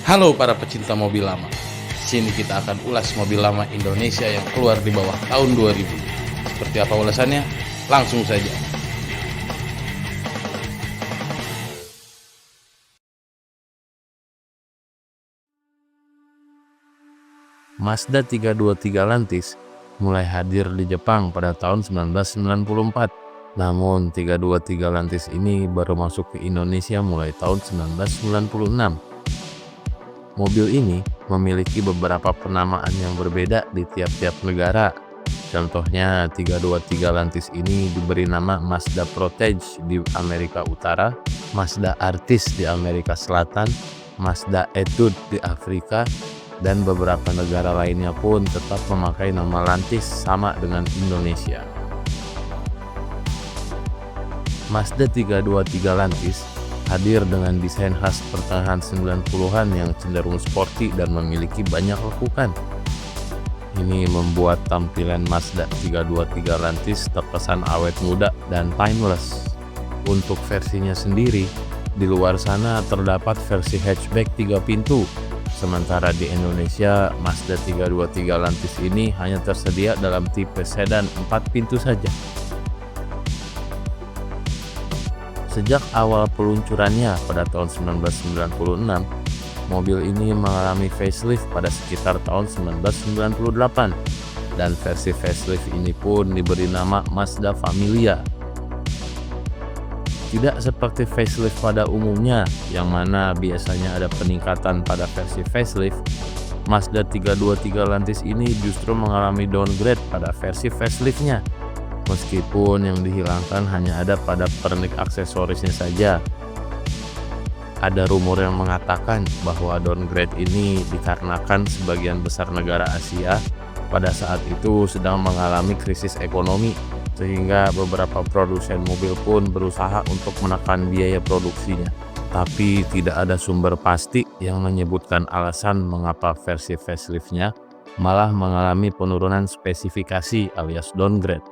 Halo para pecinta mobil lama. Sini kita akan ulas mobil lama Indonesia yang keluar di bawah tahun 2000. Seperti apa ulasannya? Langsung saja. Mazda 323 Lantis mulai hadir di Jepang pada tahun 1994. Namun 323 Lantis ini baru masuk ke Indonesia mulai tahun 1996. Mobil ini memiliki beberapa penamaan yang berbeda di tiap-tiap negara. Contohnya 323 Lantis ini diberi nama Mazda Protege di Amerika Utara, Mazda Artis di Amerika Selatan, Mazda Etude di Afrika, dan beberapa negara lainnya pun tetap memakai nama Lantis sama dengan Indonesia. Mazda 323 Lantis hadir dengan desain khas pertengahan 90-an yang cenderung sporty dan memiliki banyak lekukan. Ini membuat tampilan Mazda 323 Lantis terkesan awet muda dan timeless. Untuk versinya sendiri, di luar sana terdapat versi hatchback 3 pintu. Sementara di Indonesia, Mazda 323 Lantis ini hanya tersedia dalam tipe sedan 4 pintu saja. Sejak awal peluncurannya pada tahun 1996, mobil ini mengalami facelift pada sekitar tahun 1998, dan versi facelift ini pun diberi nama Mazda Familia. Tidak seperti facelift pada umumnya, yang mana biasanya ada peningkatan pada versi facelift, Mazda 323 Lantis ini justru mengalami downgrade pada versi faceliftnya. Meskipun yang dihilangkan hanya ada pada pernik aksesorisnya saja. Ada rumor yang mengatakan bahwa downgrade ini dikarenakan sebagian besar negara Asia pada saat itu sedang mengalami krisis ekonomi, sehingga beberapa produsen mobil pun berusaha untuk menekan biaya produksinya. Tapi tidak ada sumber pasti yang menyebutkan alasan mengapa versi faceliftnya malah mengalami penurunan spesifikasi alias downgrade.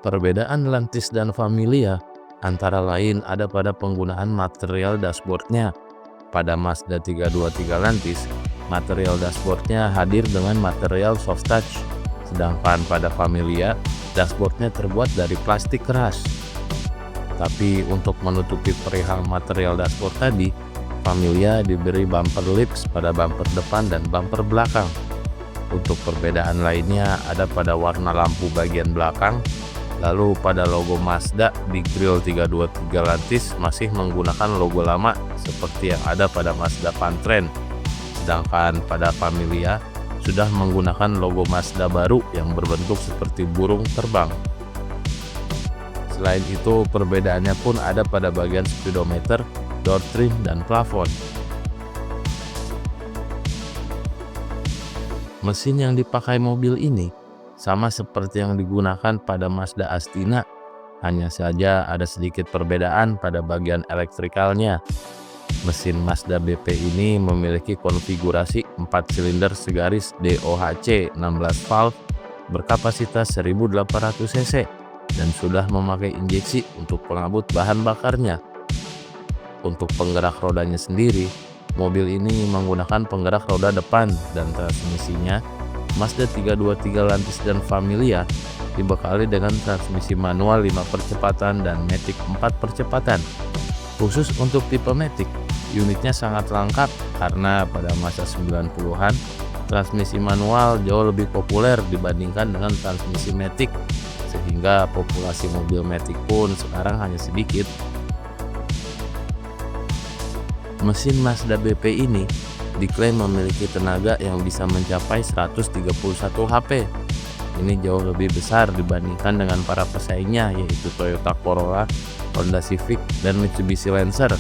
Perbedaan Lantis dan Familia antara lain ada pada penggunaan material dashboardnya. Pada Mazda 323 Lantis, material dashboardnya hadir dengan material soft touch, sedangkan pada Familia, dashboardnya terbuat dari plastik keras. Tapi untuk menutupi perihal material dashboard tadi, Familia diberi bumper lips pada bumper depan dan bumper belakang. Untuk perbedaan lainnya ada pada warna lampu bagian belakang. Lalu pada logo Mazda di grill 323 Lantis masih menggunakan logo lama seperti yang ada pada Mazda Pantren. Sedangkan pada Familia sudah menggunakan logo Mazda baru yang berbentuk seperti burung terbang. Selain itu, perbedaannya pun ada pada bagian speedometer, door trim, dan plafon. Mesin yang dipakai mobil ini sama seperti yang digunakan pada Mazda Astina, hanya saja ada sedikit perbedaan pada bagian elektrikalnya. Mesin Mazda BP ini memiliki konfigurasi 4 silinder segaris DOHC 16 valve berkapasitas 1800 cc dan sudah memakai injeksi untuk pengabut bahan bakarnya. Untuk penggerak rodanya sendiri, mobil ini menggunakan penggerak roda depan dan transmisinya Mazda 323 Lantis dan Familia dibekali dengan transmisi manual 5 percepatan dan matic 4 percepatan. Khusus untuk tipe matic, unitnya sangat lengkap karena pada masa 90-an, transmisi manual jauh lebih populer dibandingkan dengan transmisi matic, sehingga populasi mobil matic pun sekarang hanya sedikit. Mesin Mazda BP ini diklaim memiliki tenaga yang bisa mencapai 131 HP. Ini jauh lebih besar dibandingkan dengan para pesaingnya yaitu Toyota Corolla, Honda Civic, dan Mitsubishi Lancer,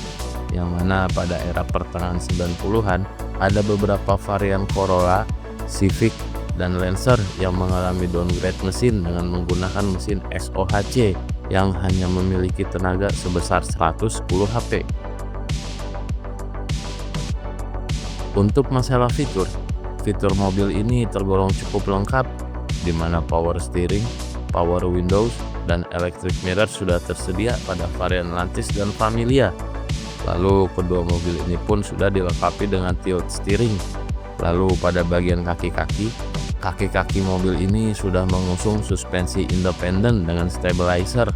yang mana pada era pertengahan 90-an ada beberapa varian Corolla, Civic, dan Lancer yang mengalami downgrade mesin dengan menggunakan mesin SOHC yang hanya memiliki tenaga sebesar 110 HP. Untuk masalah fitur mobil ini tergolong cukup lengkap, di mana power steering, power windows, dan electric mirror sudah tersedia pada varian Lantis dan Familia. Lalu kedua mobil ini pun sudah dilengkapi dengan tilt steering. Lalu pada bagian kaki-kaki mobil ini sudah mengusung suspensi independen dengan stabilizer.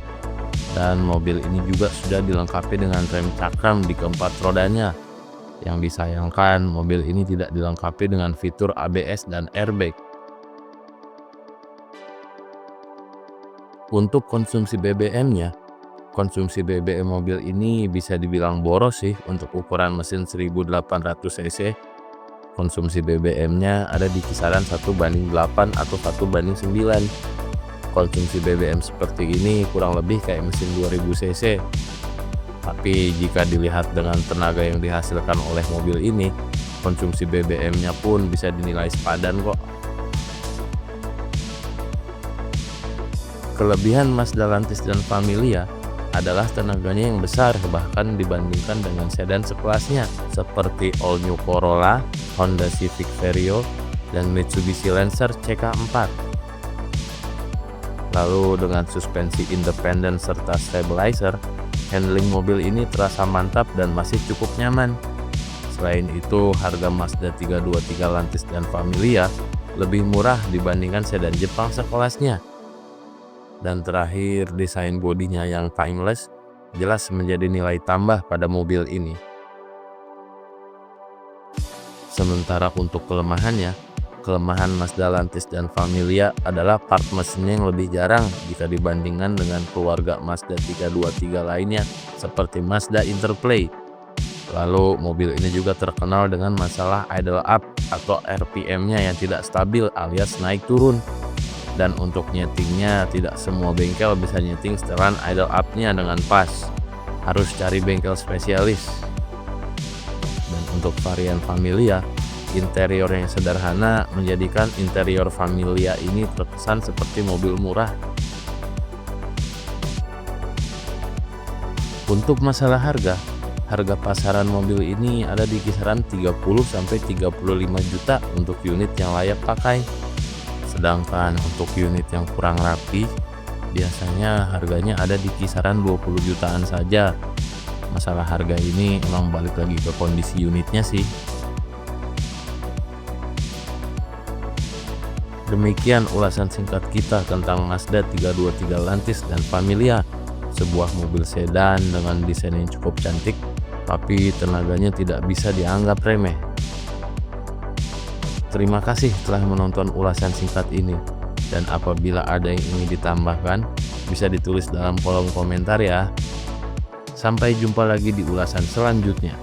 Dan mobil ini juga sudah dilengkapi dengan rem cakram di keempat rodanya. Yang disayangkan, mobil ini tidak dilengkapi dengan fitur ABS dan airbag. Untuk konsumsi BBM-nya, konsumsi BBM mobil ini bisa dibilang boros sih untuk ukuran mesin 1800 cc. Konsumsi BBM-nya ada di kisaran 1:8 atau 1:9. Konsumsi BBM seperti ini kurang lebih kayak mesin 2000 cc. Tapi jika dilihat dengan tenaga yang dihasilkan oleh mobil ini, konsumsi BBM-nya pun bisa dinilai sepadan kok. Kelebihan Mazda Lantis dan Familia adalah tenaganya yang besar bahkan dibandingkan dengan sedan sekelasnya seperti All New Corolla, Honda Civic Vario, dan Mitsubishi Lancer CK4. Lalu dengan suspensi independen serta stabilizer, handling mobil ini terasa mantap dan masih cukup nyaman. Selain itu, harga Mazda 323 Lantis dan Familia lebih murah dibandingkan sedan Jepang sekelasnya. Dan terakhir, desain bodinya yang timeless jelas menjadi nilai tambah pada mobil ini. Sementara untuk kelemahan Mazda Lantis dan Familia adalah part mesinnya yang lebih jarang jika dibandingkan dengan keluarga Mazda 323 lainnya seperti Mazda Interplay. Lalu mobil ini juga terkenal dengan masalah idle up atau RPM-nya yang tidak stabil alias naik turun. Dan untuk nyetingnya, tidak semua bengkel bisa nyeting setelan idle up-nya dengan pas. Harus cari bengkel spesialis. Dan untuk varian Familia, interior yang sederhana menjadikan interior Familia ini terkesan seperti mobil murah. Untuk masalah harga pasaran mobil ini ada di kisaran 30-35 juta untuk unit yang layak pakai. Sedangkan untuk unit yang kurang rapi, biasanya harganya ada di kisaran 20 jutaan saja. Masalah harga ini emang balik lagi ke kondisi unitnya sih. Demikian ulasan singkat kita tentang Mazda 323 Lantis dan Familia, sebuah mobil sedan dengan desain yang cukup cantik, tapi tenaganya tidak bisa dianggap remeh. Terima kasih telah menonton ulasan singkat ini, dan apabila ada yang ingin ditambahkan, bisa ditulis dalam kolom komentar ya. Sampai jumpa lagi di ulasan selanjutnya.